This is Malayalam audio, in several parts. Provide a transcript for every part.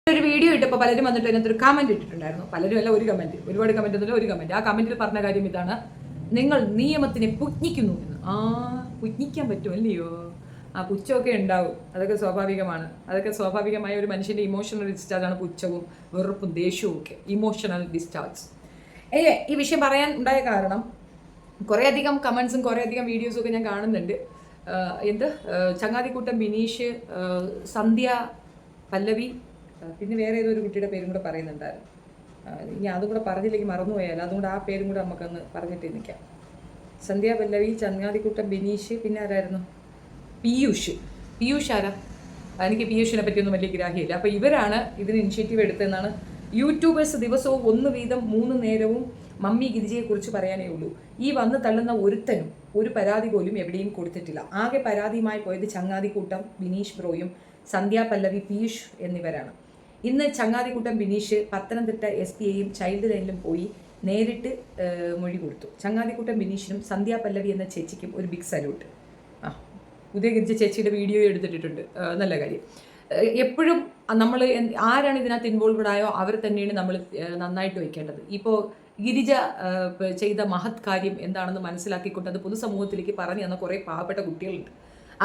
ഒരു വീഡിയോ ഇട്ടപ്പോൾ പലരും വന്നിട്ട് അതിനകത്തൊരു കമന്റ് ഇട്ടിട്ടുണ്ടായിരുന്നു. പലരും അല്ല, ഒരു കമന്റ്, ഒരുപാട് കമന്റ് ഒന്നുമില്ല, ഒരു കമന്റ്. ആ കമന്റിൽ പറഞ്ഞ കാര്യം ഇതാണ്: നിങ്ങൾ നിയമത്തിനെ പുജ്ഞിക്കുന്നു എന്ന്. പുജ്ഞിക്കാൻ പറ്റുമല്ലയോ? പുച്ഛമൊക്കെ ഉണ്ടാവും, അതൊക്കെ സ്വാഭാവികമാണ്. അതൊക്കെ സ്വാഭാവികമായ ഒരു മനുഷ്യൻ്റെ ഇമോഷണൽ ഡിസ്ചാർജാണ് പുച്ഛവും വെറുപ്പും ദേഷ്യവും ഒക്കെ. Emotional discharge. ഈ വിഷയം പറയാൻ ഉണ്ടായ കാരണം കുറേയധികം കമൻസും കുറേയധികം വീഡിയോസും ഒക്കെ ഞാൻ കാണുന്നുണ്ട്. ചങ്ങാതിക്കൂട്ടം ബിനീഷ്, സന്ധ്യ പല്ലവി, പിന്നെ വേറെ ഏതൊരു കുട്ടിയുടെ പേരും കൂടെ പറയുന്നുണ്ടായിരുന്നു. ഇനി അതും കൂടെ പറഞ്ഞില്ലെങ്കിൽ മറന്നുപോയാൽ അതുകൊണ്ട് ആ പേരും കൂടെ നമുക്കൊന്ന് പറഞ്ഞിട്ട് നിൽക്കാം. സന്ധ്യ പല്ലവി, ചങ്ങാതിക്കൂട്ടം ബിനീഷ്, പിന്നെ ആരായിരുന്നു? പീയൂഷ് ആരാ? എനിക്ക് പീയൂഷിനെ പറ്റിയൊന്നും വലിയ ഗ്രാഹ്യമില്ല. അപ്പോൾ ഇവരാണ് ഇതിന് ഇനിഷ്യേറ്റീവ് എടുത്തതെന്നാണ്. യൂട്യൂബേഴ്സ് ദിവസവും 1 വീതം 3 നേരവും മമ്മി ഗിരിജയെക്കുറിച്ച് പറയാനേ ഉള്ളൂ. ഈ വന്ന് തള്ളുന്ന ഒരുത്തനും ഒരു പരാതി പോലും എവിടെയും കൊടുത്തിട്ടില്ല. ആകെ പരാതിയുമായി പോയത് ചങ്ങാതിക്കൂട്ടം ബിനീഷ് ബ്രോയും സന്ധ്യ പല്ലവി, പീയൂഷ് എന്നിവരാണ്. ഇന്ന് ചങ്ങാതിക്കൂട്ടം ബിനീഷ് പത്തനംതിട്ട SPയെയും ചൈൽഡ് ലൈനിലും പോയി നേരിട്ട് മൊഴി കൊടുത്തു. ചങ്ങാതിക്കൂട്ടം ബിനീഷിനും സന്ധ്യ പല്ലവി എന്ന ചേച്ചിക്കും ഒരു ബിഗ് സല്യൂട്ട്. ഉദയഗിരിജ ചേച്ചിയുടെ വീഡിയോ എടുത്തിട്ടുണ്ട്, നല്ല കാര്യം. എപ്പോഴും നമ്മൾ ആരാണ് ഇതിനകത്ത് ഇൻവോൾവഡ് ആയോ അവർ തന്നെയാണ് നമ്മൾ നന്നായിട്ട് വയ്ക്കേണ്ടത്. ഇപ്പോൾ ഗിരിജ ചെയ്ത മഹത് കാര്യം എന്താണെന്ന് മനസ്സിലാക്കിക്കൊണ്ട് അത് പൊതുസമൂഹത്തിലേക്ക് പറഞ്ഞു തന്ന കുറേ പാവപ്പെട്ട കുട്ടികളുണ്ട്.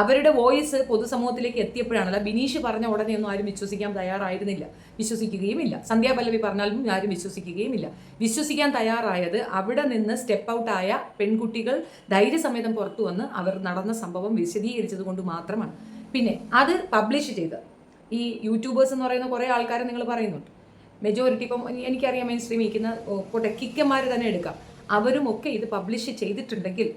അവരുടെ വോയിസ് പൊതുസമൂഹത്തിലേക്ക് എത്തിയപ്പോഴാണല്ല. ബിനീഷ് പറഞ്ഞ ഉടനെ ഒന്നും ആരും വിശ്വസിക്കാൻ തയ്യാറായിരുന്നില്ല, വിശ്വസിക്കുകയുമില്ല. സന്ധ്യ പല്ലവി പറഞ്ഞാലും ആരും വിശ്വസിക്കുകയുമില്ല. വിശ്വസിക്കാൻ തയ്യാറായത് അവിടെ നിന്ന് സ്റ്റെപ്പ് ഔട്ടായ പെൺകുട്ടികൾ ധൈര്യസമേതം പുറത്തു വന്ന് അവർ നടന്ന സംഭവം വിശദീകരിച്ചത് കൊണ്ട് മാത്രമാണ്. പിന്നെ അത് പബ്ലിഷ് ചെയ്ത് ഈ യൂട്യൂബേഴ്സ് എന്ന് പറയുന്ന കുറേ ആൾക്കാരെ നിങ്ങൾ പറയുന്നുണ്ട്. മെജോറിറ്റി ഇപ്പം എനിക്കറിയാം മെയിൻ സ്ട്രീം ഇരിക്കുന്ന പോട്ടെ, കിക്കന്മാർ തന്നെ എടുക്കാം. അവരുമൊക്കെ ഇത് പബ്ലിഷ് ചെയ്തിട്ടുണ്ടെങ്കിൽ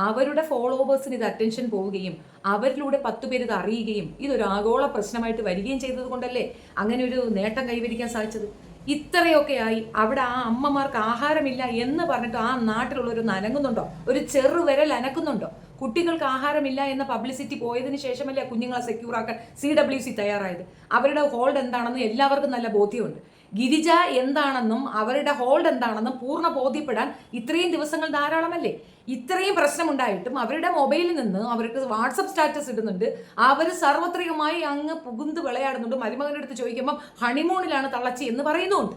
അവരുടെ ഫോളോവേഴ്സിന് ഇത് അറ്റൻഷൻ പോവുകയും അവരിലൂടെ 10 പേര് ഇത് അറിയുകയും ഇതൊരു ആഗോള പ്രശ്നമായിട്ട് വരികയും ചെയ്തത് കൊണ്ടല്ലേ അങ്ങനെ ഒരു നേട്ടം കൈവരിക്കാൻ സാധിച്ചത്. ഇത്രയൊക്കെയായി അവിടെ ആ അമ്മമാർക്ക് ആഹാരമില്ല എന്ന് പറഞ്ഞിട്ട് ആ നാട്ടിലുള്ളൊരു നനങ്ങുന്നുണ്ടോ? ഒരു ചെറുവിരൽ അനക്കുന്നുണ്ടോ? കുട്ടികൾക്ക് ആഹാരമില്ല എന്ന പബ്ലിസിറ്റി പോയതിന് ശേഷമല്ലേ കുഞ്ഞുങ്ങളെ സെക്യൂർ ആക്കാൻ CWC തയ്യാറായത്. അവരുടെ ഹോൾഡ് എന്താണെന്ന് എല്ലാവർക്കും നല്ല ബോധ്യമുണ്ട്. ഗിരിജ എന്താണെന്നും അവരുടെ ഹോൾഡ് എന്താണെന്നും പൂർണ്ണ ബോധ്യപ്പെടാൻ ഇത്രയും ദിവസങ്ങൾ ധാരാളമല്ലേ. ഇത്രയും പ്രശ്നമുണ്ടായിട്ടും അവരുടെ മൊബൈലിൽ നിന്ന് അവർക്ക് വാട്സപ്പ് സ്റ്റാറ്റസ് ഇടുന്നുണ്ട്, അവർ സാർവത്രികമായി അങ്ങ് പുകുന്ത് വിളയാടുന്നുണ്ട്. മരുമകൻ്റെ അടുത്ത് ചോദിക്കുമ്പം ഹണിമൂണിലാണ് തള്ളച്ചി എന്ന് പറയുന്നുണ്ട്.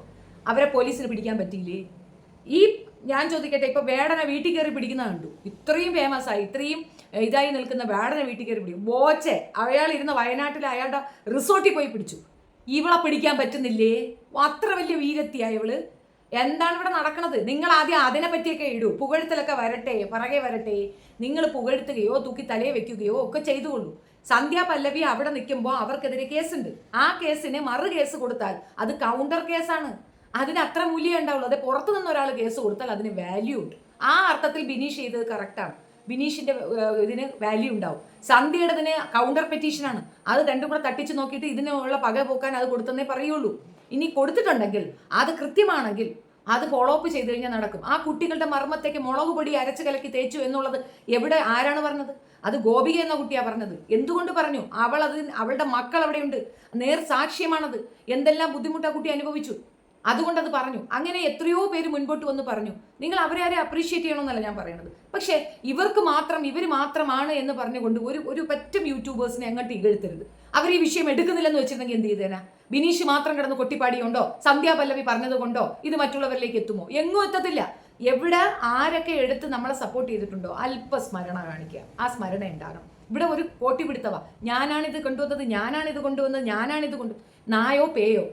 അവരെ പോലീസിന് പിടിക്കാൻ പറ്റിയില്ലേ? ഞാൻ ചോദിക്കട്ടെ, ഇപ്പൊ വേടനെ വീട്ടിൽ കയറി പിടിക്കുന്ന കണ്ടു. ഇത്രയും ഫേമസ് ആയി ഇത്രയും ഇതായി നിൽക്കുന്ന വേടനെ വീട്ടിൽ കയറി പിടിക്കും. ബോച്ചെ അയാൾ ഇരുന്ന വയനാട്ടിലെ അയാളുടെ റിസോർട്ടിൽ പോയി പിടിച്ചു. ഇവളെ പിടിക്കാൻ പറ്റുന്നില്ലേ? അത്ര വലിയ വീരത്തിയായ ഇവള്. എന്താണ് ഇവിടെ നടക്കുന്നത്? നിങ്ങൾ ആദ്യം അതിനെ പറ്റിയൊക്കെ ഇടൂ. പുകഴ്ത്തലൊക്കെ വരട്ടെ, പിറകെ വരട്ടെ. നിങ്ങൾ പുകഴ്ത്തുകയോ തൂക്കി തലയെ വെക്കുകയോ ഒക്കെ ചെയ്തുകൊള്ളൂ. സന്ധ്യ പല്ലവി അവിടെ നിൽക്കുമ്പോൾ അവർക്കെതിരെ കേസുണ്ട്. ആ കേസിന് മറു കേസ് കൊടുത്താൽ അത് കൗണ്ടർ കേസാണ്. അതിന് അത്ര മൂല്യം ഉണ്ടാവുള്ളൂ. അത് പുറത്തു നിന്ന് ഒരാൾ കേസ് കൊടുത്താൽ അതിന് വാല്യൂ ഉണ്ട്. ആ അർത്ഥത്തിൽ ബിനീഷ് ചെയ്തത് കറക്റ്റാണ്. ബിനീഷിന്റെ ഇതിന് വാല്യൂ ഉണ്ടാവും. സന്ധ്യയുടേതിന് കൗണ്ടർ പെറ്റീഷനാണ്. അത് രണ്ടും കൂടെ തട്ടിച്ചു നോക്കിയിട്ട് ഇതിനുള്ള പക പോക്കാൻ അത് കൊടുത്തന്നേ പറയുള്ളൂ. ഇനി കൊടുത്തിട്ടുണ്ടെങ്കിൽ അത് കൃത്യമാണെങ്കിൽ അത് ഫോളോ അപ്പ് ചെയ്ത് കഴിഞ്ഞാൽ നടക്കും. ആ കുട്ടികളുടെ മർമ്മത്തേക്ക് മുളക് പൊടി അരച്ച് കലക്കി തേച്ചു എന്നുള്ളത് ആരാണ് പറഞ്ഞത്? അത് ഗോപിക എന്ന കുട്ടിയാണ് പറഞ്ഞത്. എന്തുകൊണ്ട് പറഞ്ഞു? അവളുടെ മക്കൾ അവിടെയുണ്ട്, നേർ സാക്ഷ്യമാണത്. എന്തെല്ലാം ബുദ്ധിമുട്ട് ആ കുട്ടി അനുഭവിച്ചു, അതുകൊണ്ടത് പറഞ്ഞു. അങ്ങനെ എത്രയോ പേര് മുൻപോട്ട് വന്ന് പറഞ്ഞു. നിങ്ങൾ അവരെ അപ്രീഷിയേറ്റ് ചെയ്യണമെന്നല്ല ഞാൻ പറയുന്നത്. പക്ഷേ ഇവർ മാത്രമാണ് എന്ന് പറഞ്ഞുകൊണ്ട് ഒരു പറ്റും യൂട്യൂബേഴ്സിനെ അങ്ങോട്ട് ഇകഴ്ത്തരുത്. അവർ ഈ വിഷയം എടുക്കുന്നില്ലെന്ന് വെച്ചിരുന്നെങ്കിൽ എന്ത് ചെയ്തേനാ? ബിനീഷ് മാത്രം കിടന്ന് കൊട്ടിപ്പാടിയുണ്ടോ? സന്ധ്യ പല്ലവി പറഞ്ഞത് കൊണ്ടോ ഇത് മറ്റുള്ളവരിലേക്ക് എത്തുമോ? എങ്ങും എത്തത്തില്ല. എവിടെ ആരൊക്കെ എടുത്ത് നമ്മളെ സപ്പോർട്ട് ചെയ്തിട്ടുണ്ടോ അല്പസ്മരണ കാണിക്കുക. ആ സ്മരണ ഉണ്ടാകണം. ഇവിടെ ഒരു കോട്ടി പിടുത്തവാ, ഞാനാണിത് കൊണ്ടുവന്നത്, ഞാനാണിത് നായോ പേയോ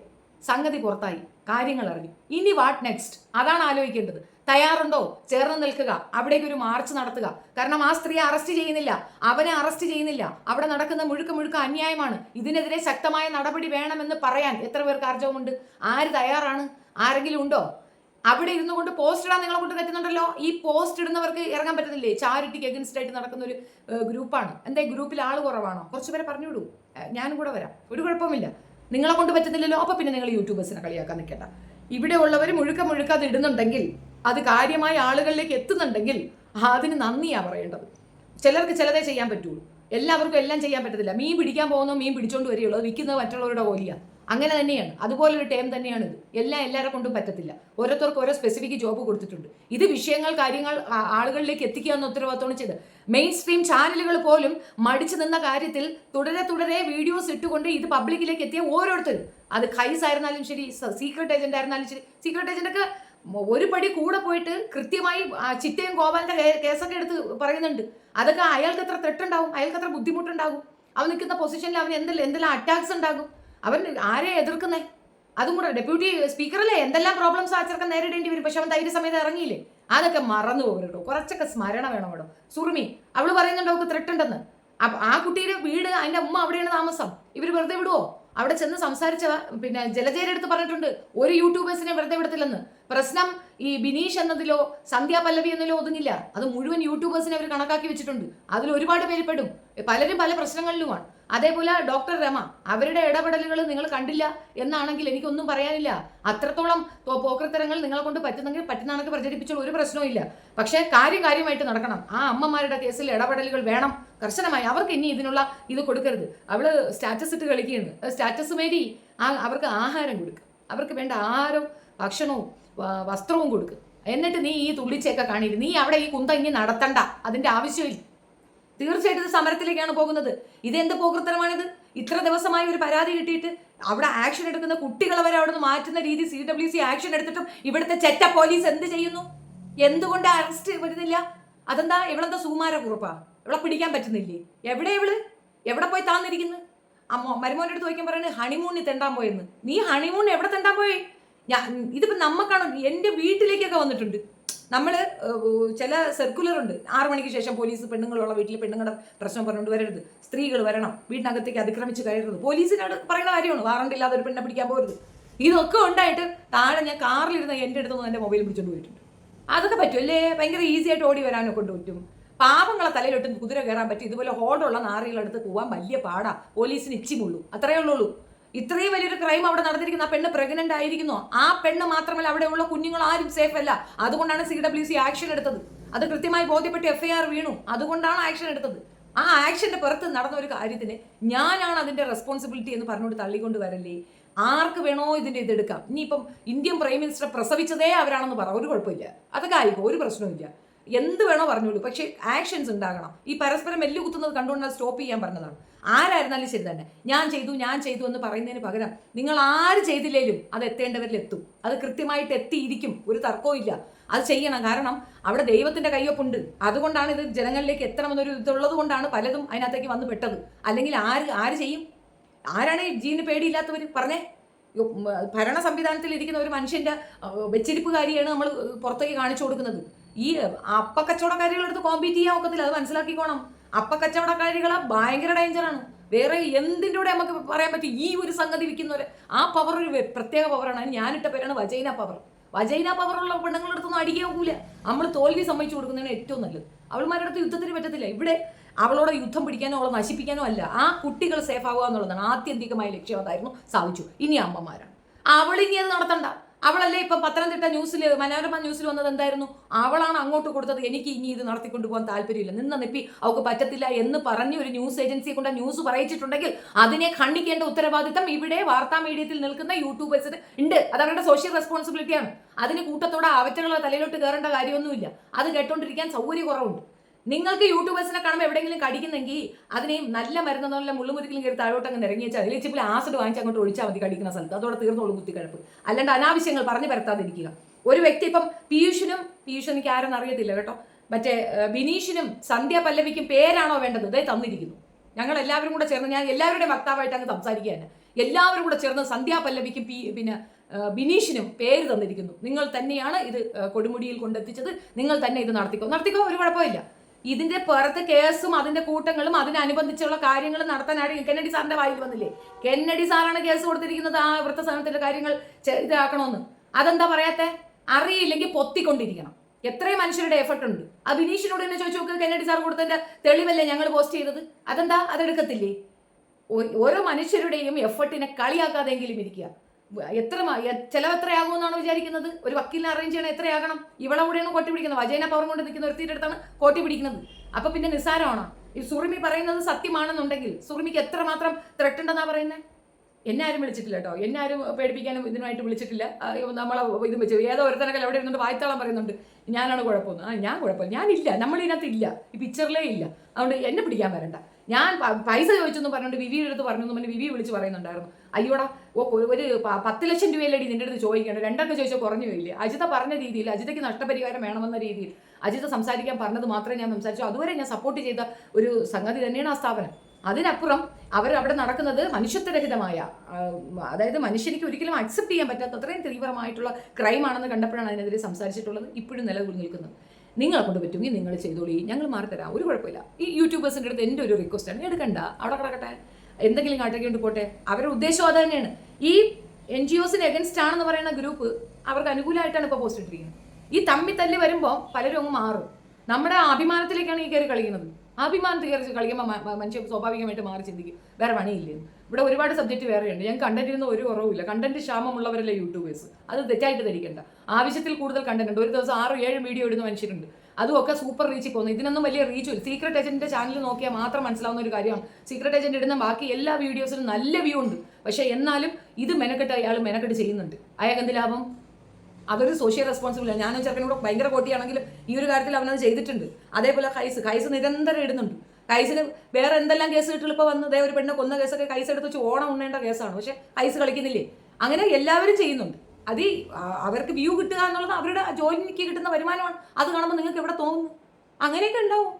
സംഗതി പുറത്തായി, കാര്യങ്ങൾ അറിഞ്ഞു. ഇനി വാട്ട് നെക്സ്റ്റ്? അതാണ് ആലോചിക്കേണ്ടത്. തയ്യാറുണ്ടോ? ചേർന്ന് നിൽക്കുക, അവിടേക്ക് ഒരു മാർച്ച് നടത്തുക. കാരണം ആ സ്ത്രീയെ അറസ്റ്റ് ചെയ്യുന്നില്ല, അവനെ അറസ്റ്റ് ചെയ്യുന്നില്ല. അവിടെ നടക്കുന്ന മുഴുക്ക അന്യായമാണ്. ഇതിനെതിരെ ശക്തമായ നടപടി വേണമെന്ന് പറയാൻ എത്ര പേർക്ക് ആർജവമുണ്ട്? ആര് തയ്യാറാണ്? ആരെങ്കിലും ഉണ്ടോ? അവിടെ ഇരുന്നു കൊണ്ട് പോസ്റ്റ് ഇടാൻ നിങ്ങളെ കൊണ്ട് പറ്റുന്നുണ്ടല്ലോ. ഈ പോസ്റ്റ് ഇടുന്നവർക്ക് ഇറങ്ങാൻ പറ്റുന്നില്ലേ? ചാരിറ്റിക്ക് അഗൻസ്റ്റ് ആയിട്ട് നടക്കുന്ന ഒരു ഗ്രൂപ്പാണ്. എന്താ ഗ്രൂപ്പിൽ ആൾ കുറവാണോ? കുറച്ച് പേരെ പറഞ്ഞു വിടൂ, ഞാനും കൂടെ വരാം, ഒരു കുഴപ്പമില്ല. നിങ്ങളെ കൊണ്ട് പറ്റുന്നില്ലല്ലോ, അപ്പോൾ പിന്നെ നിങ്ങൾ യൂട്യൂബേഴ്സിനെ കളിയാക്കാൻ നിൽക്കേണ്ട. ഇവിടെ ഉള്ളവർ മുഴുക്ക അത് ഇടുന്നുണ്ടെങ്കിൽ, അത് കാര്യമായ ആളുകളിലേക്ക് എത്തുന്നുണ്ടെങ്കിൽ അതിന് നന്ദിയാണ് പറയേണ്ടത്. ചിലർക്ക് ചിലതേ ചെയ്യാൻ പറ്റുള്ളൂ, എല്ലാവർക്കും എല്ലാം ചെയ്യാൻ പറ്റത്തില്ല. മീൻ പിടിക്കാൻ പോകുന്ന മീൻ പിടിച്ചോണ്ട് വരികയുള്ളൂ, അത് വിൽക്കുന്നത് മറ്റുള്ളവരുടെ കോലിയാണ്. അങ്ങനെ തന്നെയാണ്, അതുപോലൊരു ടൈം തന്നെയാണ് ഇത്. എല്ലാവരെ കൊണ്ടും പറ്റത്തില്ല. ഓരോരുത്തർക്ക് ഓരോ സ്പെസിഫിക് ജോബ് കൊടുത്തിട്ടുണ്ട്. ഇത് വിഷയങ്ങൾ കാര്യങ്ങൾ ആളുകളിലേക്ക് എത്തിക്കുക എന്ന ഉത്തരവാദിത്തമാണ് ചെയ്ത്. മെയിൻ സ്ട്രീം ചാനലുകൾ പോലും മടിച്ചു നിന്ന കാര്യത്തിൽ തുടരെ വീഡിയോസ് ഇട്ടുകൊണ്ട് ഇത് പബ്ലിക്കിലേക്ക് എത്തിയ ഓരോരുത്തരും, അത് ഖൈസ് ആയിരുന്നാലും ശരി, സീക്രട്ട് ഏജന്റ് ആയിരുന്നാലും ശരി, സീക്രട്ട് ഏജന്റൊക്കെ ഒരു പടി കൂടെ പോയിട്ട് കൃത്യമായി ചിറ്റയും ഗോപാലിന്റെ കേസൊക്കെ എടുത്ത് പറയുന്നുണ്ട്. അതൊക്കെ അയാൾക്ക് എത്ര തെറ്റുണ്ടാവും, അയാൾക്ക് എത്ര ബുദ്ധിമുട്ടുണ്ടാകും, അവൻ നിൽക്കുന്ന പൊസിഷനിൽ അവന് എന്തെല്ലാം അറ്റാക്സ് ഉണ്ടാകും, അവൻ ആരെ എതിർക്കുന്നേ? അതും കൂടെ ഡെപ്യൂട്ടി സ്പീക്കറല്ലേ, എന്തെല്ലാം പ്രോബ്ലംസ് ആ ചെറുക്കൻ നേരിടേണ്ടി വരും. പക്ഷെ അവൻ ധൈര്യ സമയത്ത് ഇറങ്ങിയില്ലേ? അതൊക്കെ മറന്നു പോകരുട്ടോ, കുറച്ചൊക്കെ സ്മരണ വേണം കേട്ടോ. സുറുമി അവള് പറയുന്നുണ്ട് അവൾക്ക് ത്രെട്ട് ഉണ്ടെന്ന്. ആ കുട്ടിയുടെ വീട്, അതിന്റെ അമ്മ അവിടെയാണ് താമസം. ഇവർ വെറുതെ വിടുവോ? അവിടെ ചെന്ന് സംസാരിച്ച പിന്നെ ജലജയുടെ അടുത്ത് പറഞ്ഞിട്ടുണ്ട് ഒരു യൂട്യൂബേഴ്സിനെ വെറുതെ വിടത്തില്ലെന്ന്. പ്രശ്നം ഈ ബിനീഷ് എന്നതിലോ സന്ധ്യ പല്ലവി എന്നതിലോ ഒതുങ്ങില്ല, അത് മുഴുവൻ യൂട്യൂബേഴ്സിനെ അവർ കണക്കാക്കി വെച്ചിട്ടുണ്ട്. അതിൽ ഒരുപാട് പേര് പെടും, പലരും പല പ്രശ്നങ്ങളിലുമാണ്. അതേപോലെ ഡോക്ടർ രമ, അവരുടെ ഇടപെടലുകൾ നിങ്ങൾ കണ്ടില്ല എന്നാണെങ്കിൽ എനിക്കൊന്നും പറയാനില്ല. അത്രത്തോളം പോക്രത്തരങ്ങൾ നിങ്ങളെ കൊണ്ട് പറ്റുന്നെങ്കിൽ പറ്റുന്നതാണെങ്കിൽ പ്രചരിപ്പിച്ചാൽ ഒരു പ്രശ്നവും ഇല്ല. പക്ഷേ കാര്യമായിട്ട് നടക്കണം. ആ അമ്മമാരുടെ കേസിൽ ഇടപെടലുകൾ വേണം കർശനമായി. അവർക്ക് ഇനി ഇതിനുള്ള ഇത് കൊടുക്കരുത്. അവള് സ്റ്റാറ്റസ് ഇട്ട് കളിക്കുകയാണ്. സ്റ്റാറ്റസ് മേരി അവർക്ക് ആഹാരം കൊടുക്കുക, അവർക്ക് വേണ്ട ആഹാരവും ഭക്ഷണവും വസ്ത്രവും കൊടുക്കുക. എന്നിട്ട് നീ ഈ തുള്ളിച്ചയൊക്കെ കാണിയിട്ട് നീ അവിടെ ഈ കുന്ത ഇനി നടത്തണ്ട, അതിന്റെ ആവശ്യമില്ല. തീർച്ചയായിട്ടും ഇത് സമരത്തിലേക്കാണ് പോകുന്നത്. ഇതെന്ത് പോകൃത്തരമാണിത്? ഇത്ര ദിവസമായി ഒരു പരാതി കിട്ടിയിട്ട് അവിടെ ആക്ഷൻ എടുക്കുന്ന കുട്ടികളെ വരെ അവിടെ നിന്ന് മാറ്റുന്ന രീതി CWC ആക്ഷൻ എടുത്തിട്ടും ഇവിടുത്തെ ചെറ്റ പോലീസ് എന്ത് ചെയ്യുന്നു? എന്തുകൊണ്ട് അറസ്റ്റ് വരുന്നില്ല? അതെന്താ? ഇവളെന്താ സുകുമാര കുറുപ്പാ? ഇവളെ പിടിക്കാൻ പറ്റുന്നില്ലേ? എവിടെ പോയി താന്നിരിക്കുന്നു? മരുമോൻ്റെ അടുത്ത് ചോദിക്കാൻ പറയുന്നത് ഹണിമൂണിന് തെണ്ടാൻ പോയെന്ന്. നീ ഹണിമൂൺ എവിടെ തെണ്ടാൻ പോയി? ഇതിപ്പോ നമ്മക്കാണ്, എൻ്റെ വീട്ടിലേക്കൊക്കെ വന്നിട്ടുണ്ട്. നമ്മൾ ചില സർക്കുലർ ഉണ്ട്, 6 മണിക്ക് ശേഷം പോലീസ് പെണ്ണുങ്ങളുള്ള വീട്ടിൽ പെണ്ണുങ്ങളുടെ പ്രശ്നം പറഞ്ഞുകൊണ്ട് വരരുത്, സ്ത്രീകൾ വരണം, വീടിനകത്തേക്ക് അതിക്രമിച്ച് കയറരുത്. പോലീസിനോട് പറയുന്ന കാര്യമാണ്, വാറണ്ട് ഇല്ലാതെ ഒരു പെണ്ണെ പിടിക്കാൻ പോകരുത്. ഇതൊക്കെ ഉണ്ടായിട്ട് താഴെ ഞാൻ കാറിലിരുന്ന എൻ്റെ അടുത്തൊന്നും എൻ്റെ മൊബൈൽ പിടിച്ചുകൊണ്ട് പോയിട്ടുണ്ട്. അതൊക്കെ പറ്റും അല്ലേ? ഭയങ്കര ഈസി ആയിട്ട് ഓടി വരാനൊക്കെ കൊണ്ട് പറ്റും. പാവങ്ങളെ തലയിലൊട്ട് കുതിര കയറാൻ പറ്റും. ഇതുപോലെ ഹോഡുള്ള നാറികളടുത്ത് പോകാൻ വലിയ പാടാ, പോലീസിന് ഇച്ചിമുള്ളൂ, അത്രയേ ഉള്ളൂ. ഇത്രയും വലിയൊരു ക്രൈം അവിടെ നടന്നിരിക്കുന്ന ആ പെണ്ണ് പ്രഗ്നന്റ് ആയിരിക്കുന്നു. ആ പെണ്ണ് മാത്രമല്ല, അവിടെയുള്ള കുഞ്ഞുങ്ങൾ ആരും സേഫ് അല്ല. അതുകൊണ്ടാണ് CWC ആക്ഷൻ എടുത്തത്. അത് കൃത്യമായി ബോധ്യപ്പെട്ട് FIR വീണു. അതുകൊണ്ടാണ് ആക്ഷൻ എടുത്തത്. ആ ആക്ഷന്റെ പുറത്ത് നടന്ന ഒരു കാര്യത്തിന് ഞാനാണ് അതിന്റെ റെസ്പോൺസിബിലിറ്റി എന്ന് പറഞ്ഞുകൊണ്ട് തള്ളിക്കൊണ്ട് വരല്ലേ. ആർക്ക് വേണോ ഇതിന്റെ ഇതെടുക്കാം. ഇനിയിപ്പം ഇന്ത്യൻ പ്രൈം മിനിസ്റ്റർ പ്രസവിച്ചതേ അവരാണെന്ന് പറ, ഒരു കുഴപ്പമില്ല, അതൊക്കെ ആയിക്കോ, ഒരു പ്രശ്നവുമില്ല. എന്ത് വേണോ പറഞ്ഞോളൂ, പക്ഷേ ആക്ഷൻസ് ഉണ്ടാകണം. ഈ പരസ്പരം എല്ലു കുത്തുന്നത് കണ്ടുകൊണ്ട് സ്റ്റോപ്പ് ചെയ്യാൻ പറഞ്ഞതാണ്. ആരായിരുന്നാലും ശരി തന്നെ, ഞാൻ ചെയ്തു എന്ന് പറയുന്നതിന് പകരം നിങ്ങൾ ആര് ചെയ്തില്ലേലും അത് എത്തേണ്ടവരിൽ എത്തും. അത് കൃത്യമായിട്ട് എത്തിയിരിക്കും, ഒരു തർക്കവും ഇല്ല. അത് ചെയ്യണം. കാരണം അവിടെ ദൈവത്തിന്റെ കയ്യൊപ്പുണ്ട്. അതുകൊണ്ടാണ് ഇത് ജനങ്ങളിലേക്ക് എത്തണമെന്നൊരു ഇതുള്ളത് കൊണ്ടാണ് പലതും അതിനകത്തേക്ക് വന്ന് പെട്ടത്. അല്ലെങ്കിൽ ആര് ചെയ്യും? ആരാണ് ജീവന് പേടിയില്ലാത്തവർ? പറഞ്ഞേ. ഭരണ സംവിധാനത്തിൽ ഇരിക്കുന്ന ഒരു മനുഷ്യന്റെ വെച്ചിരിപ്പുകാരിയാണ് നമ്മൾ പുറത്തേക്ക് കാണിച്ചു കൊടുക്കുന്നത്. ഈ അപ്പക്കച്ചവടക്കാരികളെടുത്ത് കോമ്പീറ്റ് ചെയ്യാൻ ഒക്കത്തില്ല, അത് മനസ്സിലാക്കിക്കോണം. അപ്പക്കച്ചവടക്കാരികളെ ഭയങ്കര ഡേഞ്ചറാണ്. വേറെ എന്തിൻ്റെ കൂടെ നമുക്ക് പറയാൻ പറ്റും? ഈ ഒരു സംഗതി വിൽക്കുന്നവരെ ആ പവർ ഒരു പ്രത്യേക പവറാണ്. ഞാനിട്ട പേരാണ് വജൈന പവർ. വജൈന പവറുള്ള പെണ്ണുങ്ങളെടുത്തൊന്നും അടിക്കാൻ പോകില്ല. നമ്മൾ തോൽവി സമ്മതിച്ചു കൊടുക്കുന്നതിന് ഏറ്റവും നല്ലത്. അവൾമാരുടെ അടുത്ത് യുദ്ധത്തിന് പറ്റത്തില്ല. ഇവിടെ അവളോട് യുദ്ധം പിടിക്കാനോ അവളെ നശിപ്പിക്കാനോ അല്ല, ആ കുട്ടികൾ സേഫ് ആവുക എന്നുള്ളതാണ് ആത്യന്തികമായ ലക്ഷ്യം. അതായിരുന്നു, സാധിച്ചു. ഇനി അമ്മമാരാണ്. അവളിനി അത് നടത്തണ്ട. അവളല്ലേ ഇപ്പം പത്തനംതിട്ട ന്യൂസിൽ, മനോരമ ന്യൂസിൽ വന്നത് എന്തായിരുന്നു? അവളാണ് അങ്ങോട്ട് കൊടുത്തത്, എനിക്ക് ഇനി ഇത് നടത്തിക്കൊണ്ടു പോകാൻ താല്പര്യമില്ല, നിപ്പി അവൾക്ക് പറ്റത്തില്ല എന്ന് പറഞ്ഞ് ഒരു ന്യൂസ് ഏജൻസിയെ കൊണ്ട് ന്യൂസ് പറയിച്ചിട്ടുണ്ടെങ്കിൽ അതിനെ ഖണ്ഡിക്കേണ്ട ഉത്തരവാദിത്തം ഇവിടെ വാർത്താ മീഡിയത്തിൽ നിൽക്കുന്ന യൂട്യൂബേഴ്സിന് ഉണ്ട്. അത് അവരുടെ സോഷ്യൽ റെസ്പോൺസിബിലിറ്റിയാണ്. അതിന് കൂട്ടത്തോടെ അവറ്റകളുടെ തലയിലോട്ട് കയറേണ്ട കാര്യമൊന്നുമില്ല. അത് കേട്ടോണ്ടിരിക്കാൻ സൗകര്യക്കുറവുണ്ട്. നിങ്ങൾക്ക് യൂട്യൂബേഴ്സിനെ കാണുമ്പോൾ എവിടെയെങ്കിലും കടിക്കുന്നെങ്കിൽ അതിനെയും നല്ല മരുന്നെന്നുള്ള മുള്ളുമുരുക്കിലും കയറി താഴോട്ട് അങ്ങ് ഇറങ്ങി വെച്ചാൽ അതിൽ ചിപ്പിൽ ആസിഡ് വാങ്ങിച്ച് അങ്ങോട്ട് ഒഴിച്ചാൽ മതി കടിക്കുന്ന സ്ഥലത്ത്. അതോടെ തീർന്നോളൂ കുത്തിക്കഴപ്പ്. അല്ലാണ്ട് അനാവശ്യങ്ങൾ പറഞ്ഞു പരത്താതിരിക്കുക. ഒരു വ്യക്തി ഇപ്പം പീയൂഷ് എനിക്ക് ആരെന്ന് അറിയത്തില്ല കേട്ടോ, മറ്റേ ബിനീഷിനും സന്ധ്യ പല്ലവിക്കും പേരാണോ വേണ്ടത്? ഇതേ തന്നിരിക്കുന്നു. ഞങ്ങൾ എല്ലാവരും കൂടെ ചേർന്ന്, ഞാൻ എല്ലാവരുടെയും വക്താവായിട്ട് അങ്ങ് സംസാരിക്കുക, എല്ലാവരും കൂടെ ചേർന്ന് സന്ധ്യ പല്ലവിക്കും പിന്നെ ബിനീഷിനും പേര് തന്നിരിക്കുന്നു. നിങ്ങൾ തന്നെയാണ് ഇത് കൊടുമുടിയിൽ കൊണ്ടെത്തിച്ചത്, നിങ്ങൾ തന്നെ ഇത് നടത്തിക്കോ, ഒരു കുഴപ്പമില്ല. ഇതിന്റെ പുറത്ത് കേസും അതിന്റെ കൂട്ടങ്ങളും അതിനനുബന്ധിച്ചുള്ള കാര്യങ്ങളും നടത്താനായിട്ട് കെന്നഡി സാറിന്റെ വായിൽ വന്നില്ലേ? കെന്നഡി സാറാണ് കേസ് കൊടുത്തിരിക്കുന്നത് ആ വൃത്തസദനത്തിന്റെ കാര്യങ്ങൾ ഇതാക്കണമെന്ന്. അതെന്താ പറയാത്തെ? അറിയില്ലെങ്കിൽ പൊത്തിക്കൊണ്ടിരിക്കണം. എത്രയും മനുഷ്യരുടെ എഫർട്ട് ഉണ്ട്. ആ ബിനീഷിനോട് തന്നെ ചോദിച്ചു നോക്ക്, കെന്നഡി സാർ കൊടുത്തതിന്റെ തെളിവല്ലേ ഞങ്ങൾ പോസ്റ്റ് ചെയ്തത്? അതെന്താ അതെടുക്കത്തില്ലേ? ഓരോ മനുഷ്യരുടെയും എഫർട്ടിനെ കളിയാക്കാതെങ്കിലും ഇരിക്കുക. ചെലവ് എത്രയാകുമെന്നാണ് വിചാരിക്കുന്നത്? ഒരു വക്കീലിനെ അറേഞ്ച് ചെയ്യണം, എത്രയാകണം? ഇവളെ കൂടെയാണ് കോട്ടി പിടിക്കുന്നത്. വജൈന പവർ കൊണ്ട് നിൽക്കുന്ന ഒരുത്തിയുടെ അടുത്താണ് കോട്ടി പിടിക്കുന്നത്. അപ്പൊ പിന്നെ നിസ്സാരമാണോ? ഈ സുറുമി പറയുന്നത് സത്യമാണെന്നുണ്ടെങ്കിൽ സുറുമിക്ക് എത്രമാത്രം ത്രെട്ട് ഉണ്ടെന്നാ പറയുന്നത്? എന്നെ ആരും വിളിച്ചിട്ടില്ല കേട്ടോ, എന്നെ ആരും പേടിപ്പിക്കാനും ഇതിനായിട്ട് വിളിച്ചിട്ടില്ല. നമ്മളെ ഇത് വെച്ച് ഏതോ ഒരുത്തനൊക്കെ അവിടെ ഇരുന്നിട്ട് വായ്ത്താളം പറയുന്നുണ്ട് ഞാനാണ് കുഴപ്പമൊന്നും. ഞാൻ കുഴപ്പമില്ല, ഞാനില്ല, നമ്മളിതിനകത്ത് ഇല്ല, ഈ പിക്ചറിലേ ഇല്ല. അതുകൊണ്ട് എന്നെ പിടിക്കാൻ വരണ്ട. ഞാൻ പൈസ ചോദിച്ചെന്ന് പറഞ്ഞുകൊണ്ട് വിവിയുടെ അടുത്ത് പറഞ്ഞു പറഞ്ഞ് വിവി വിളിച്ച് പറയുന്നുണ്ടായിരുന്നു, അയ്യോടാ ഒരു 10 ലക്ഷം രൂപയല്ലേ നിന്റെ അടുത്ത് ചോദിക്കണം, 2 ചോദിച്ചാൽ കുറഞ്ഞു പോയില്ലേ. അജിത പറഞ്ഞ രീതിയിൽ, അജിതയ്ക്ക് നഷ്ടപരിഹാരം വേണമെന്ന രീതിയിൽ അജിത സംസാരിക്കാൻ പറഞ്ഞത് മാത്രമേ ഞാൻ സംസാരിച്ചു. അതുവരെ ഞാൻ സപ്പോർട്ട് ചെയ്ത ഒരു സംഗതി തന്നെയാണ് ആ സ്ഥാപനം. അതിനപ്പുറം അവിടെ നടക്കുന്നത് മനുഷ്യത്വരഹിതമായ, അതായത് മനുഷ്യനിക്ക് ഒരിക്കലും അക്സെപ്റ്റ് ചെയ്യാൻ പറ്റാത്ത അത്രയും തീവ്രമായിട്ടുള്ള ക്രൈമാണെന്ന് കണ്ടപ്പോഴാണ് അതിനെതിരെ സംസാരിച്ചിട്ടുള്ളത്. ഇപ്പോഴും നിലവിൽ നിൽക്കുന്നത്. നിങ്ങളെ കൊണ്ട് പറ്റുമെങ്കിൽ നിങ്ങൾ ചെയ്തോളി, ഞങ്ങൾ മാറിത്തരാം, ഒരു കുഴപ്പമില്ല. ഈ യൂട്യൂബേഴ്സിൻ്റെ അടുത്ത് എൻ്റെ ഒരു റിക്വസ്റ്റാണ്, എടുക്കണ്ട, അവിടെ കിടക്കട്ടെ, എന്തെങ്കിലും കാട്ടേക്കൊണ്ട് പോട്ടെ. അവരുടെ ഉദ്ദേശം അത് തന്നെയാണ്. ഈ NGOസിന് എഗൻസ്റ്റ് ആണെന്ന് പറയുന്ന ഗ്രൂപ്പ് അവർക്ക് അനുകൂലമായിട്ടാണ് ഇപ്പോൾ പോസ്റ്റ് ഇട്ടിരിക്കുന്നത്. ഈ തല്ലി വരുമ്പോൾ പലരും അങ്ങ് മാറും. നമ്മുടെ അഭിമാനത്തിലേക്കാണ് ഈ കയറി കളിക്കുന്നത്. അഭിമാനത്തിൽ കയറി കളിക്കുമ്പോൾ മനുഷ്യൻ സ്വാഭാവികമായിട്ട് മാറി ചിന്തിക്കും, വേറെ പണിയില്ലെന്ന്. ഇവിടെ ഒരുപാട് സബ്ജക്റ്റ് വേറെയുണ്ട്. ഞാൻ കണ്ടന്റിനൊന്നും ഒരു കുറവില്ല. കണ്ടന്റ് ക്ഷാമമുള്ളവരല്ലേ യൂട്യൂബേഴ്സ്, അത് തെറ്റായിട്ട് ധരിക്കേണ്ട. ആവശ്യത്തിൽ കൂടുതൽ കണ്ടന്റ് ഉണ്ട്. ഒരു ദിവസം 6-7 വീഡിയോ ഇടുന്ന മനുഷ്യരുണ്ട്. അതുമൊക്കെ സൂപ്പർ റീച്ചിൽ പോകുന്നു. ഇതിനൊന്നും വലിയ റീച്ച് ഇല്ല. സീക്രട്ട് ഏജന്റിന്റെ ചാനൽ നോക്കിയാൽ മാത്രം മനസ്സിലാവുന്ന ഒരു കാര്യമാണ്, സീക്രട്ട് ഏജന്റ് ഇടുന്ന ബാക്കി എല്ലാ വീഡിയോസിനും നല്ല വ്യൂ ഉണ്ട്. പക്ഷേ എന്നാലും ഇത് മെനക്കെട്ട് അയാൾ മെനക്കെട്ട് ചെയ്യുന്നുണ്ട്. അയാൾക്ക് എന്ത് ലാഭം? അതൊരു സോഷ്യൽ റെസ്പോൺസിബിലിറ്റി. ഞാനും ചെറുക്കനോട് ഭയങ്കര കോട്ടിയാണെങ്കിലും ഈ ഒരു കാര്യത്തിൽ അവനത് ചെയ്തിട്ടുണ്ട്. അതേപോലെ കൈസ് നിരന്തരം ഇടുന്നുണ്ട്. കൈസിന് വേറെ എന്തെല്ലാം കേസ് കിട്ടുകൾ ഇപ്പോൾ വന്നത്, ഒരു പെണ്ണെ കൊന്ന കേസൊക്കെ കൈസ് എടുത്ത് വെച്ച് ഓണം ഉണ്ണേണ്ട കേസാണ്. പക്ഷെ കൈസ് കളിക്കുന്നില്ലേ? അങ്ങനെ എല്ലാവരും ചെയ്യുന്നുണ്ട്. അത് അവർക്ക് വ്യൂ കിട്ടുക എന്നുള്ളത് അവരുടെ ജോലിക്ക് കിട്ടുന്ന വരുമാനമാണ്. അത് കാണുമ്പോൾ നിങ്ങൾക്ക് എവിടെ തോന്നുന്നു? അങ്ങനെയൊക്കെ ഉണ്ടാവും.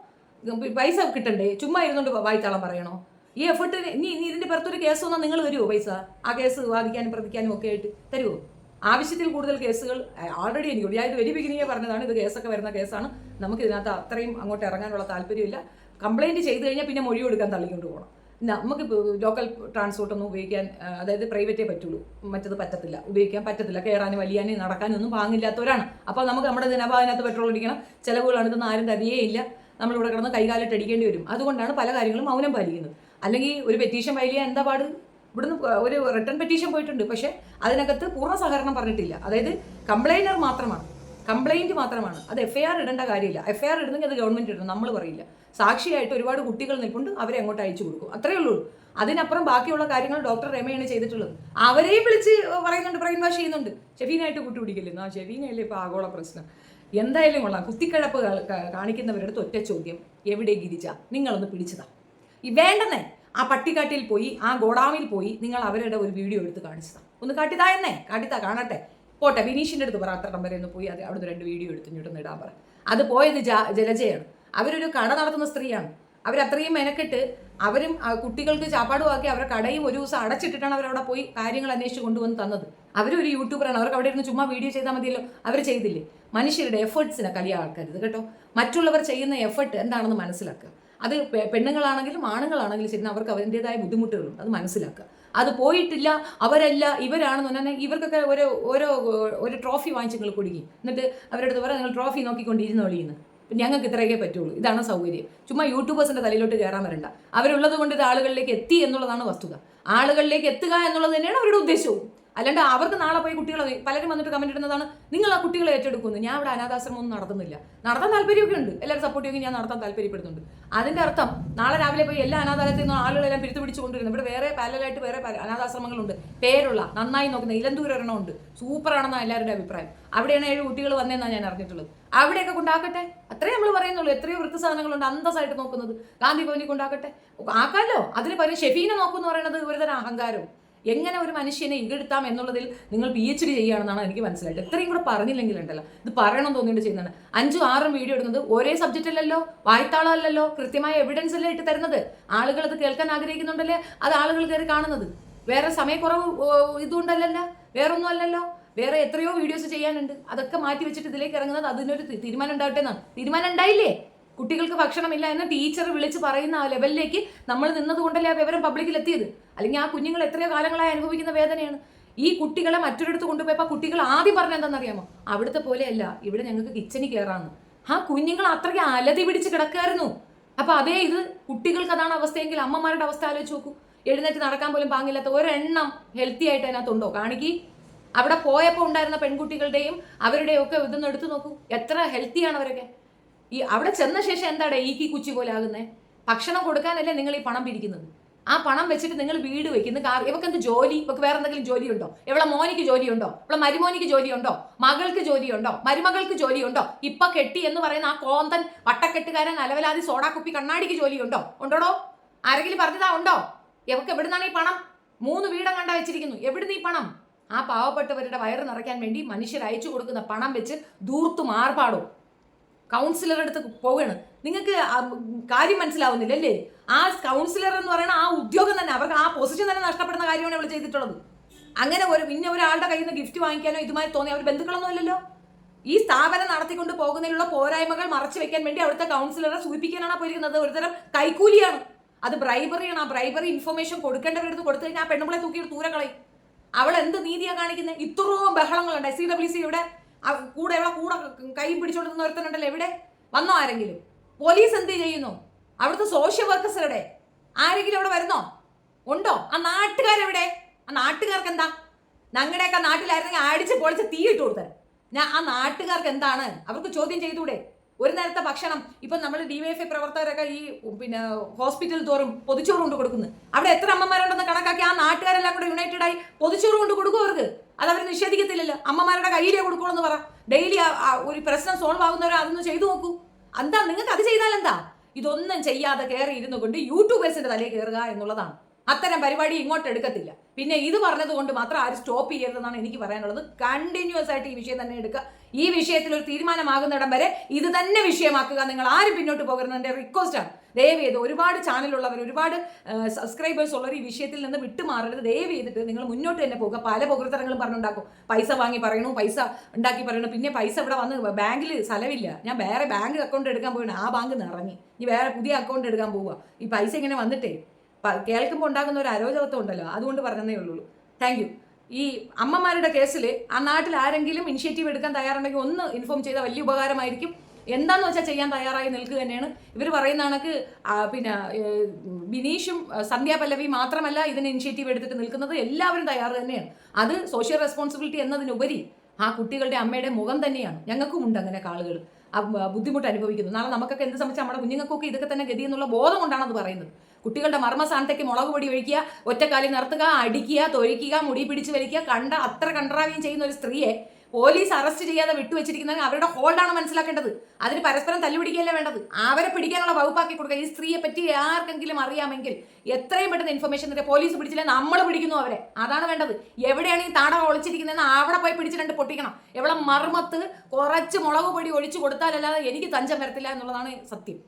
പൈസ കിട്ടണ്ടേ? ചുമ്മാ ഇരുന്നുകൊണ്ട് വായ്ത്താളം പറയണോ? ഈ എഫർട്ട് നീ ഇതിന്റെ പുറത്തൊരു കേസ് വന്നാൽ നിങ്ങൾ തരുമോ പൈസ? ആ കേസ് വാദിക്കാനും പ്രതിക്കാനും ഒക്കെ ആയിട്ട് തരുമോ? ആവശ്യത്തിൽ കൂടുതൽ കേസുകൾ ഓൾറെഡി എനിക്കുണ്ട്. ഞാൻ ഇത് വെരി ബിഗിനിങ്ങേ പറഞ്ഞതാണ്, ഇത് കേസൊക്കെ വരുന്ന കേസാണ്. നമുക്ക് ഇതിനകത്ത് അത്രയും അങ്ങോട്ട് ഇറങ്ങാനുള്ള താല്പര്യമില്ല. കംപ്ലയിൻറ്റ് ചെയ്ത് കഴിഞ്ഞാൽ പിന്നെ മൊഴി കൊടുക്കാൻ തള്ളിക്കൊണ്ട് പോകണം. നമുക്ക് ലോക്കൽ ട്രാൻസ്പോർട്ടൊന്നും ഉപയോഗിക്കാൻ, അതായത് പ്രൈവറ്റേ പറ്റുള്ളൂ, മറ്റത് പറ്റത്തില്ല, ഉപയോഗിക്കാൻ പറ്റത്തില്ല. കയറാനും വലിയാനും നടക്കാനും ഒന്നും പാങ്ങില്ലാത്തവരാണ്. അപ്പോൾ നമുക്ക് നമ്മുടെ ദിനഭാഗത്തിനകത്ത് പെട്രോൾ അടിക്കണം, ചിലവുകളാണ്, ഇതൊന്നും ആരും തരികയില്ല. നമ്മളിവിടെ കിടന്ന് കൈകാലിട്ട് അടിക്കേണ്ടി വരും. അതുകൊണ്ടാണ് പല കാര്യങ്ങളും മൗനം പാലിക്കുന്നത്. അല്ലെങ്കിൽ ഒരു പെറ്റീഷൻ ഫയൽ ചെയ്യാൻ എന്താ പാട്? ഇവിടുന്ന് ഒരു റിട്ടേൺ പെറ്റീഷൻ പോയിട്ടുണ്ട്, പക്ഷേ അതിനകത്ത് പൂർണ്ണ സഹകരണം പറഞ്ഞിട്ടില്ല. അതായത് കംപ്ലൈൻറ്റ് മാത്രമാണ്. അത് FIR ഇടേണ്ട കാര്യമില്ല. FIR ഇടുന്നെങ്കിൽ അത് ഗവൺമെൻറ് ഇടണം, നമ്മൾ പറയില്ല. സാക്ഷിയായിട്ട് ഒരുപാട് കുട്ടികൾ നിൽപ്പുണ്ട്, അവരെ അങ്ങോട്ട് അയച്ചു കൊടുക്കും, അത്രയേ ഉള്ളൂ. അതിനപ്പുറം ബാക്കിയുള്ള കാര്യങ്ങൾ ഡോക്ടർ രമയാണ് ചെയ്തിട്ടുള്ളത്. അവരെയും വിളിച്ച് പറയുന്നുണ്ട്, ബ്രെയിൻ വാഷ് ചെയ്യുന്നുണ്ട്. ഷെഫീനായിട്ട് കൂട്ടുപിടിക്കില്ലെന്ന്. ആ ഷെഫീനല്ലേ ഇപ്പോൾ ആഗോള പ്രശ്നം. എന്തായാലും കൊള്ളാം. കുത്തിക്കഴപ്പ് കാണിക്കുന്നവരുടെ അടുത്ത് ഒറ്റ ചോദ്യം, എവിടെ ഗിരിജ? നിങ്ങളൊന്ന് പിടിച്ചതാ. ഈ വേണ്ടെന്നേ ആ പട്ടിക്കാട്ടിൽ പോയി, ആ ഗോഡാമിൽ പോയി നിങ്ങൾ അവരുടെ ഒരു വീഡിയോ എടുത്ത് കാണിച്ചതാ. ഒന്ന് കാട്ടിത്താ കാണട്ടെ. പോട്ടെ, ബിനീഷിൻ്റെ അടുത്ത് പറ, അത്രടം വരെ ഒന്ന് പോയി അവിടുന്ന് 2 വീഡിയോ എടുത്ത് ഇങ്ങോട്ടൊന്ന് ഇടാൻ പറ. അത് പോയത് ജലജയാണ്. അവരൊരു കട നടത്തുന്ന സ്ത്രീയാണ്. അവരത്രയും മെനക്കെട്ട് അവരും കുട്ടികൾക്ക് ചാപ്പാടുമാക്കി അവരുടെ കടയും ഒരു ദിവസം അടച്ചിട്ടിട്ടാണ് അവരവിടെ പോയി കാര്യങ്ങൾ അന്വേഷിച്ച് കൊണ്ടുവന്ന് തന്നത്. അവരൊരു യൂട്യൂബറാണ്. അവർക്ക് അവിടെ ഇരുന്ന് ചുമ്മാ വീഡിയോ ചെയ്താൽ മതിയല്ലോ. അവർ ചെയ്തില്ലേ? മനുഷ്യരുടെ എഫേർട്സിനെ കളിയാക്കരുത് കേട്ടോ. മറ്റുള്ളവർ ചെയ്യുന്ന എഫേർട്ട് എന്താണെന്ന് മനസ്സിലാക്കുക. അത് പെണ്ണുങ്ങളാണെങ്കിലും ആണുങ്ങളാണെങ്കിലും ശരി, അവർക്ക് അവരുടേതായ ബുദ്ധിമുട്ടുകളുണ്ട്, അത് മനസ്സിലാക്കുക. അത് പോയിട്ടില്ല, അവരല്ല ഇവരാണെന്ന് പറഞ്ഞാൽ ഇവർക്കൊക്കെ ഒരു ട്രോഫി വാങ്ങിച്ച് നിങ്ങൾ കൊടുക്കി, എന്നിട്ട് അവരുടെ അടുത്ത് പറയാം നിങ്ങൾ ട്രോഫി നോക്കിക്കൊണ്ടിരുന്ന് കളിയുന്നു. ഞങ്ങൾക്ക് ഇത്രയൊക്കെ പറ്റുള്ളൂ, ഇതാണ് സൗകര്യം. ചുമ്മാ യൂട്യൂബേഴ്സിൻ്റെ തലയിലോട്ട് കയറാൻ വരണ്ട. അവരുള്ളത് കൊണ്ട് ഇത് ആളുകളിലേക്ക് എത്തി എന്നുള്ളതാണ് വസ്തുത. ആളുകളിലേക്ക് എത്തുക എന്നുള്ളത് തന്നെയാണ് അവരുടെ ഉദ്ദേശവും. അല്ലാണ്ട് അവർക്ക് നാളെ പോയി കുട്ടികളെ, പലരും വന്നിട്ട് കമന്റ് ഇടുന്നതാണ് നിങ്ങൾ ആ കുട്ടികളെ ഏറ്റെടുക്കുന്നു. ഞാൻ ഇവിടെ അനാഥാശ്രമം ഒന്നും നടത്തുന്നില്ല. നടത്താൻ താല്പര്യമൊക്കെ ഉണ്ട്, എല്ലാവരും സപ്പോർട്ട് ചെയ്യുമെങ്കിൽ ഞാൻ നടത്താൻ താല്പര്യപ്പെടുന്നുണ്ട്. അതിൻ്റെ അർത്ഥം നാളെ രാവിലെ പോയി എല്ലാ അനാഥാലയത്തിൽ നിന്നും ആളുകളെല്ലാം പിടിച്ചു കൊണ്ടുവരുന്നു. ഇവിടെ വേറെ പാരലായിട്ട് വേറെ അനാഥാശ്രമങ്ങളുണ്ട്, പേരുള്ള, നന്നായി നോക്കുന്ന. ഇലന്തൂർ ഒരെണ്ണമുണ്ട്, സൂപ്പറാണെന്നാണ് എല്ലാവരുടെ അഭിപ്രായം. അവിടെയാണ് 7 കുട്ടികൾ വന്നതെന്നാണ് ഞാൻ അറിഞ്ഞിട്ടുള്ളത്. അവിടെയൊക്കെ കൊണ്ടാക്കട്ടെ, അത്രേ നമ്മൾ പറയുന്നുള്ളൂ. എത്രയോ വൃദ്ധസാധനങ്ങളുണ്ട് അന്തസ്സായിട്ട് നോക്കുന്നത്. ഗാന്ധി ഭവനിൽ കൊണ്ടാക്കട്ടെ, ആക്കാമല്ലോ. അതിന് പകരം ഷെഫീനെ നോക്കുമെന്ന് പറയുന്നത് ഒരുതരം അഹങ്കാരവും. എങ്ങനെ ഒരു മനുഷ്യനെ ഇകഴ്ത്താം എന്നുള്ളതിൽ നിങ്ങൾ PhD ചെയ്യുകയാണെന്നാണ് എനിക്ക് മനസ്സിലായിട്ട്. എത്രയും കൂടെ പറഞ്ഞില്ലെങ്കിലുണ്ടല്ലോ, ഇത് പറയണം തോന്നിയിട്ട് ചെയ്യുന്നതാണ്. 5-6 വീഡിയോ ഇടുന്നത് ഒരേ സബ്ജക്റ്റ് അല്ലല്ലോ, വായ്ത്താളമല്ലല്ലോ, കൃത്യമായ എവിഡൻസ് അല്ലേ ഇട്ട് തരുന്നത്. ആളുകൾ അത് കേൾക്കാൻ ആഗ്രഹിക്കുന്നുണ്ടല്ലേ, അത് ആളുകൾ കയറി കാണുന്നത്. വേറെ സമയക്കുറവ് ഇതുകൊണ്ടല്ലല്ലോ, വേറൊന്നും അല്ലല്ലോ. വേറെ എത്രയോ വീഡിയോസ് ചെയ്യാനുണ്ട്. അതൊക്കെ മാറ്റി വെച്ചിട്ട് ഇതിലേക്ക് ഇറങ്ങുന്നത് അതിനൊരു തീരുമാനം ഉണ്ടാവട്ടെ എന്നാണ്. തീരുമാനം ഉണ്ടായില്ലേ? കുട്ടികൾക്ക് ഭക്ഷണമില്ല എന്ന് ടീച്ചർ വിളിച്ച് പറയുന്ന ആ ലെവലിലേക്ക് നമ്മൾ നിന്നതുകൊണ്ടല്ലേ ആ വിവരം പബ്ലിക്കിൽ എത്തിയത്. അല്ലെങ്കിൽ ആ കുഞ്ഞുങ്ങൾ എത്രയോ കാലങ്ങളായി അനുഭവിക്കുന്ന വേദനയാണ്. ഈ കുട്ടികളെ മറ്റൊരിടത്ത് കൊണ്ടുപോയപ്പോൾ കുട്ടികൾ ആദ്യം പറഞ്ഞ എന്താണെന്നറിയാമോ? അവിടുത്തെ പോലെയല്ല, ഇവിടെ ഞങ്ങൾക്ക് കിച്ചണിൽ കയറാമെന്ന്. ആ കുഞ്ഞുങ്ങൾ അത്രയ്ക്ക് അലതി പിടിച്ച് കിടക്കായിരുന്നു. അപ്പോൾ അതേ ഇത് കുട്ടികൾക്ക് അതാണ് അവസ്ഥയെങ്കിൽ അമ്മമാരുടെ അവസ്ഥ ആലോചിച്ച് നോക്കൂ. എഴുന്നേറ്റ് നടക്കാൻ പോലും പാങ്ങില്ലാത്ത ഒരെണ്ണം ഹെൽത്തി ആയിട്ട് അതിനകത്തുണ്ടോ? കാണിക്ക്. അവിടെ പോയപ്പോൾ ഉണ്ടായിരുന്ന പെൺകുട്ടികളുടെയും അവരുടെയും ഒക്കെ ഇതൊന്നും എടുത്തു നോക്കൂ, എത്ര ഹെൽത്തിയാണ് അവരൊക്കെ. ഈ അവിടെ ചെന്ന ശേഷം എന്താണ് ഈ കുച്ചി പോലെ ആകുന്നത്? ഭക്ഷണം കൊടുക്കാനല്ലേ നിങ്ങൾ ഈ പണം പിരിക്കുന്നത്? ആ പണം വെച്ചിട്ട് നിങ്ങൾ വീട് വെക്കുന്നു, കാർ. ഇവർക്ക് എന്ത് ജോലി? ഇവർക്ക് വേറെ എന്തെങ്കിലും ജോലിയുണ്ടോ? ഇവളെ മോനിക്ക് ജോലിയുണ്ടോ? ഇവളെ മരുമോനിക്ക് ജോലിയുണ്ടോ? മകൾക്ക് ജോലിയുണ്ടോ? മരുമകൾക്ക് ജോലിയുണ്ടോ? ഇപ്പൊ കെട്ടി എന്ന് പറയുന്ന ആ കോന്തൻ വട്ടക്കെട്ടുകാരൻ അലവലാതി സോഡാക്കുപ്പി കണ്ണാടിക്ക് ജോലിയുണ്ടോ? ഉണ്ടോടോ? ആരെങ്കിലും പറഞ്ഞതാ ഉണ്ടോ? ഇവർക്ക് എവിടുന്നാണ് ഈ പണം? 3 വീടം കണ്ട വെച്ചിരിക്കുന്നു. എവിടുന്ന് ഈ പണം? ആ പാവപ്പെട്ടവരുടെ വയറ് നിറയ്ക്കാൻ വേണ്ടി മനുഷ്യർ അയച്ചു കൊടുക്കുന്ന പണം വെച്ച് ദൂർത്തു മാർപ്പാടും. കൗൺസിലറുടെ അടുത്ത് പോവുകയാണ്. നിങ്ങൾക്ക് കാര്യം മനസ്സിലാവുന്നില്ല അല്ലേ? ആ കൗൺസിലർ എന്ന് പറയുന്ന ആ ഉദ്യോഗം തന്നെ, അവർക്ക് ആ പൊസിഷൻ തന്നെ നഷ്ടപ്പെടുന്ന കാര്യമാണ് ഇവൾ ചെയ്തിട്ടുള്ളത്. അങ്ങനെ പിന്നെ ഒരാളുടെ കയ്യിൽ നിന്ന് ഗിഫ്റ്റ് വാങ്ങിക്കാനോ ഇതുമായി തോന്നി അവർ ബന്ധുക്കളൊന്നും ഇല്ലല്ലോ. ഈ സ്ഥാപനം നടത്തിക്കൊണ്ട് പോകുന്നതിലുള്ള പോരായ്മകൾ മറച്ചു വെക്കാൻ വേണ്ടി അവിടുത്തെ കൗൺസിലറെ സൂചിപ്പിക്കാനാണ് പോയിരിക്കുന്നത്. ഒരുതരം കൈക്കൂലിയാണ്, അത് ബ്രൈബറിയാണ്. ആ ബ്രൈബറി ഇൻഫർമേഷൻ കൊടുക്കേണ്ടവരടുത്ത് കൊടുത്തു കഴിഞ്ഞാൽ ആ പെണ്ണുമ്പളെ തൂക്കിയിട്ട് ദൂരെ കളയും. അവൾ എന്ത് നീതിയാണ് കാണിക്കുന്നത്? ഇത്രയും ബഹളങ്ങളുണ്ട്. SCWC ഇവിടെ കൂടെ കൈ പിടിച്ചോണ്ട് ഒരുത്തനുണ്ടല്ലോ, എവിടെ വന്നോ ആരെങ്കിലും? പോലീസ് എന്ത് ചെയ്യുന്നു? അവിടുത്തെ സോഷ്യൽ വർക്കേഴ്സുടെ ആരെങ്കിലും അവിടെ വരുന്നോ? ഉണ്ടോ? ആ നാട്ടുകാരെവിടെ? ആ നാട്ടുകാർക്ക് എന്താ? ഞങ്ങളുടെയൊക്കെ നാട്ടിലായിരുന്നെങ്കിൽ അടിച്ച് പൊളിച്ച് തീയിട്ട് കൊടുത്തത്. ആ നാട്ടുകാർക്ക് എന്താണ്? അവർക്ക് ചോദ്യം ചെയ്തൂടെ? ഒരു നേരത്തെ ഭക്ഷണം ഇപ്പം നമ്മൾ DYFI പ്രവർത്തകരൊക്കെ ഈ ഹോസ്പിറ്റൽ തോറും പൊതിച്ചോറ് കൊണ്ട് കൊടുക്കുന്നത്. അവിടെ എത്ര അമ്മമാരുണ്ടെന്ന് കണക്കാക്കി ആ നാട്ടുകാരെല്ലാം കൂടെ യുണൈറ്റഡ് ആയി പൊതിച്ചോറ് കൊണ്ട് കൊടുക്കും അവർക്ക്. അത് അവർ നിഷേധിക്കത്തില്ലല്ലോ. അമ്മമാരുടെ കയ്യിലേ കൊടുക്കുള്ളൂ എന്ന് പറ. ഡെയിലി ഒരു പ്രശ്നം സോൾവ് ആകുന്നവരെ അതൊന്ന് ചെയ്തു നോക്കൂ. എന്താ നിങ്ങൾക്ക് അത് ചെയ്താൽ എന്താ? ഇതൊന്നും ചെയ്യാതെ കയറി ഇരുന്നു കൊണ്ട് യൂട്യൂബേഴ്സിന്റെ തലയിൽ കയറുക എന്നുള്ളതാണ്. അത്തരം പരിപാടി ഇങ്ങോട്ട് എടുക്കത്തില്ല. പിന്നെ ഇത് പറഞ്ഞത് കൊണ്ട് മാത്രം ആരും സ്റ്റോപ്പ് ചെയ്യരുതെന്നാണ് എനിക്ക് പറയാനുള്ളത്. കണ്ടിന്യൂസ് ആയിട്ട് ഈ വിഷയം തന്നെ എടുക്കുക. ഈ വിഷയത്തിൽ ഒരു തീരുമാനമാകുന്നിടം വരെ ഇത് തന്നെ വിഷയമാക്കുക. നിങ്ങൾ ആരും പിന്നോട്ട് പോകരുതെന്റെ റിക്വസ്റ്റാണ്. ദയവ് ചെയ്ത് ഒരുപാട് ചാനലുള്ളവർ, ഒരുപാട് സബ്സ്ക്രൈബേഴ്സ് ഉള്ളവർ ഈ വിഷയത്തിൽ നിന്ന് വിട്ടുമാറരുത്. ദയവ് ചെയ്തിട്ട് നിങ്ങൾ മുന്നോട്ട് തന്നെ പോകുക. പല പൊതുത്തരങ്ങളും പറഞ്ഞുണ്ടാക്കും. പൈസ വാങ്ങി പറയണു, പൈസ ഉണ്ടാക്കി പറയണു. പിന്നെ പൈസ ഇവിടെ വന്ന് ബാങ്കിൽ സ്ഥലമില്ല, ഞാൻ വേറെ ബാങ്ക് അക്കൗണ്ട് എടുക്കാൻ പോവുകയാണ്, ആ ബാങ്ക് നിറങ്ങി, ഇനി വേറെ പുതിയ അക്കൗണ്ട് എടുക്കാൻ പോവുക. ഈ പൈസ ഇങ്ങനെ വന്നിട്ടേ കേൾക്കുമ്പോൾ ഉണ്ടാകുന്ന ഒരു അരോചകത്വം ഉണ്ടല്ലോ, അതുകൊണ്ട് പറഞ്ഞതേ ഉള്ളൂ. Thank you. ഈ അമ്മമാരുടെ കേസിൽ ആ നാട്ടിൽ ആരെങ്കിലും ഇനിഷ്യേറ്റീവ് എടുക്കാൻ തയ്യാറുണ്ടെങ്കിൽ ഒന്ന് ഇൻഫോം ചെയ്താൽ വലിയ ഉപകാരമായിരിക്കും. എന്താന്ന് വെച്ചാൽ ചെയ്യാൻ തയ്യാറായി നിൽക്കുക തന്നെയാണ്. ഇവർ പറയുന്ന കണക്ക് പിന്നെ ബിനീഷും സന്ധ്യ പല്ലവി മാത്രമല്ല ഇതിന് ഇനിഷ്യേറ്റീവ് എടുത്തിട്ട് നിൽക്കുന്നത്, എല്ലാവരും തയ്യാറ് തന്നെയാണ്. അത് സോഷ്യൽ റെസ്പോൺസിബിലിറ്റി എന്നതിനുപരി ആ കുട്ടികളുടെ അമ്മയുടെ മുഖം തന്നെയാണ്. ഞങ്ങൾക്കും ഉണ്ട് അങ്ങനെ ആളുകൾ ബുദ്ധിമുട്ട് അനുഭവിക്കുന്നു. നാളെ നമുക്കൊക്കെ എന്ത് സംബന്ധിച്ച് നമ്മുടെ കുഞ്ഞുങ്ങൾക്കൊക്കെ ഇതൊക്കെ തന്നെ ഗതി എന്നുള്ള ബോധം കൊണ്ടാണ് അത് പറയുന്നത്. കുട്ടികളുടെ മർമ്മസ്ഥാനത്തേക്ക് മുളക് പൊടി ഒഴിക്കുക, ഒറ്റക്കാലി നിർത്തുക, അടിക്കുക, തൊഴിക്കുക, മുടി പിടിച്ച് വലിക്കുക, അത്ര കണ്ട്രാവിയും ചെയ്യുന്ന ഒരു സ്ത്രീയെ പോലീസ് അറസ്റ്റ് ചെയ്യാതെ വിട്ടുവെച്ചിരിക്കുന്നത് അവരുടെ ഹോൾഡാണ് മനസ്സിലാക്കേണ്ടത്. അതിന് പരസ്പരം തല്ലുപിടിക്കുകയല്ലേ വേണ്ടത്. അവരെ പിടിക്കാനുള്ള വകുപ്പാക്കി കൊടുക്കുക. ഈ സ്ത്രീയെ പറ്റി ആർക്കെങ്കിലും അറിയാമെങ്കിൽ എത്രയും പെട്ടെന്ന് ഇൻഫർമേഷൻ തരിക. പോലീസ് പിടിച്ചില്ലേ നമ്മൾ പിടിക്കുന്നു അവരെ, അതാണ് വേണ്ടത്. എവിടെയാണ് ഈ താട ഒളിച്ചിരിക്കുന്നതെന്ന് അവിടെ പോയി പിടിച്ച് 2 പൊട്ടിക്കണം. എവിടെ മർമ്മത്ത് കുറച്ച് മുളക് പൊടി ഒഴിച്ചു കൊടുത്താലല്ലാതെ എനിക്ക് തഞ്ചം വരത്തില്ല എന്നുള്ളതാണ് സത്യം.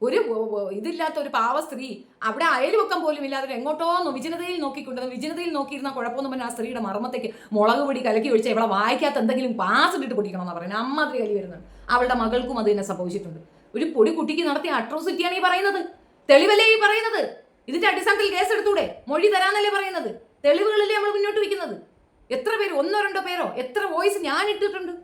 ഒരു ഇതില്ലാത്ത ഒരു പാവ സ്ത്രീ അവിടെ അയൽവക്കം പോലും ഇല്ലാതെ എങ്ങോട്ടോ വിജനതയിൽ നോക്കിക്കൊണ്ടത്. വിജനതയിൽ നോക്കിയിരുന്ന കുഴപ്പമൊന്നും പറഞ്ഞാൽ ആ സ്ത്രീയുടെ മർമ്മത്തേക്ക് മുളക് പൊടി കലക്കി ഒഴിച്ചാൽ ഇവിടെ വായിക്കാത്ത എന്തെങ്കിലും പാസ് ഇട്ടിട്ട് പൊടിക്കണം എന്നാണ് പറയുന്നത്. അമ്മാതിരി കലി വരുന്നുണ്ട്. അവളുടെ മകൾക്കും അത് തന്നെ സംഭവിച്ചിട്ടുണ്ട്. ഒരു പൊടി കുട്ടിക്ക് നടത്തിയ അട്രോസിറ്റിയാണ് ഈ പറയുന്നത്. തെളിവല്ലേ ഈ പറയുന്നത്? ഇതിന്റെ അടിസ്ഥാനത്തിൽ കേസ് എടുത്തൂടെ? മൊഴി തരാന്നല്ലേ പറയുന്നത്? തെളിവുകളല്ലേ നമ്മൾ മുന്നോട്ട് വയ്ക്കുന്നത്? എത്ര പേര്, 1-2 പേരോ എത്ര വോയിസ് ഞാൻ ഇട്ടിട്ടുണ്ട്.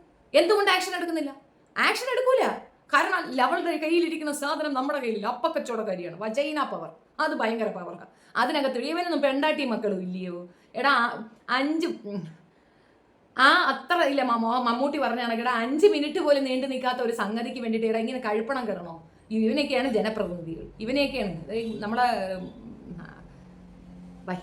എന്തുകൊണ്ട് ആക്ഷൻ എടുക്കുന്നില്ല? ആക്ഷൻ എടുക്കൂല. കാരണം അവളുടെ കയ്യിലിരിക്കുന്ന സാധനം നമ്മുടെ കയ്യിൽ അപ്പക്കച്ചവടക്കാരിയാണ്. വജൈന പവർ, അത് ഭയങ്കര പവറാണ്. അതിനകത്ത് ഇവനൊന്നും പെണ്ടാട്ടി മക്കളും ഇല്ലയോ? എടാ 5 അത്ര ഇല്ല. മമ്മൂട്ടി പറഞ്ഞാണ് എടാ 5 മിനിറ്റ് പോലും നീണ്ടു നിൽക്കാത്ത ഒരു സംഗതിക്ക് വേണ്ടിയിട്ട് എടാ ഇങ്ങനെ കഴുപ്പണം കിടണോ? ഇവനൊക്കെയാണ് ജനപ്രതിനിധികൾ, ഇവനെയൊക്കെയാണ് നമ്മളെ ബൈ.